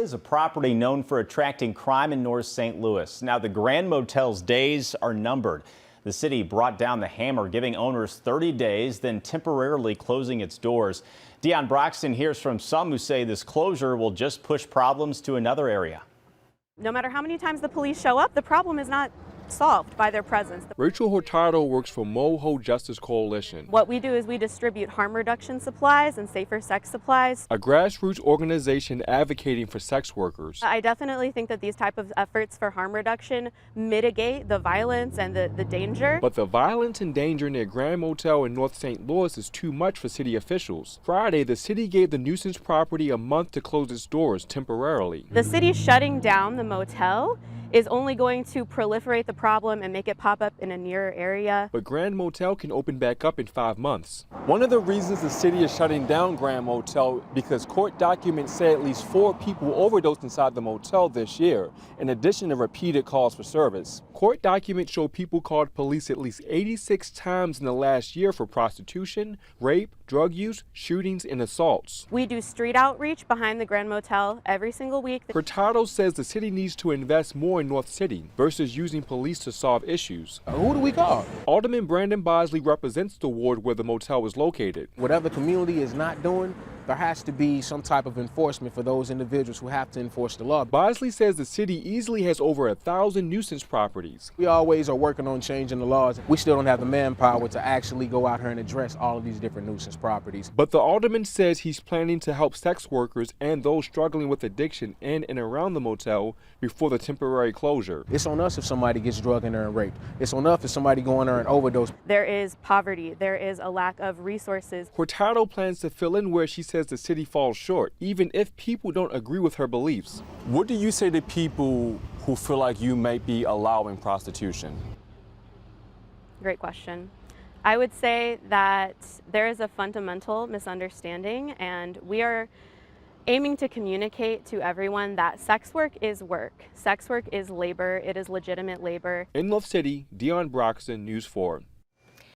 Is a property known for attracting crime in North St. Louis. Now the Grand Motel's days are numbered. The city brought down the hammer, giving owners 30 days, then temporarily closing its doors. Deion Broxton hears from some who say this closure will just push problems to another area. No matter how many times the police show up, the problem is not solved by their presence. Rachel Hurtado works for Moho Justice Coalition. What we do is we distribute harm reduction supplies and safer sex supplies. A grassroots organization advocating for sex workers. I definitely think that these type of efforts for harm reduction mitigate the violence and the danger. But the violence and danger near Grand Motel in North St. Louis is too much for city officials. Friday, the city gave the nuisance property a month to close its doors temporarily. The city shutting down the motel is only going to proliferate the problem and make it pop up in a nearer area. But Grand Motel can open back up in 5 months. One of the reasons the city is shutting down Grand Motel because court documents say at least 4 people overdosed inside the motel this year, in addition to repeated calls for service. Court documents show people called police at least 86 times in the last year for prostitution, rape, drug use, shootings, and assaults. We do street outreach behind the Grand Motel every single week. Hurtado says the city needs to invest more in North City versus using police to solve issues. Who do we call? Alderman Brandon Bosley represents the ward where the motel is located. Whatever the community is not doing, there has to be some type of enforcement for those individuals who have to enforce the law. Bosley says the city easily has over 1,000 nuisance properties. We always are working on changing the laws. We still don't have the manpower to actually go out here and address all of these different nuisance properties. But the alderman says he's planning to help sex workers and those struggling with addiction in and around the motel before the temporary closure. It's on us if somebody gets drugged in there and raped. It's on us if somebody go in there and overdose. There is poverty. There is a lack of resources. Hurtado plans to fill in where she says the city falls short, even if people don't agree with her beliefs. What do you say to people who feel like you may be allowing prostitution? Great question. I would say that there is a fundamental misunderstanding, and we are aiming to communicate to everyone that sex work is work. Sex work is labor. It is legitimate labor. In Love City, Deion Broxton, News 4.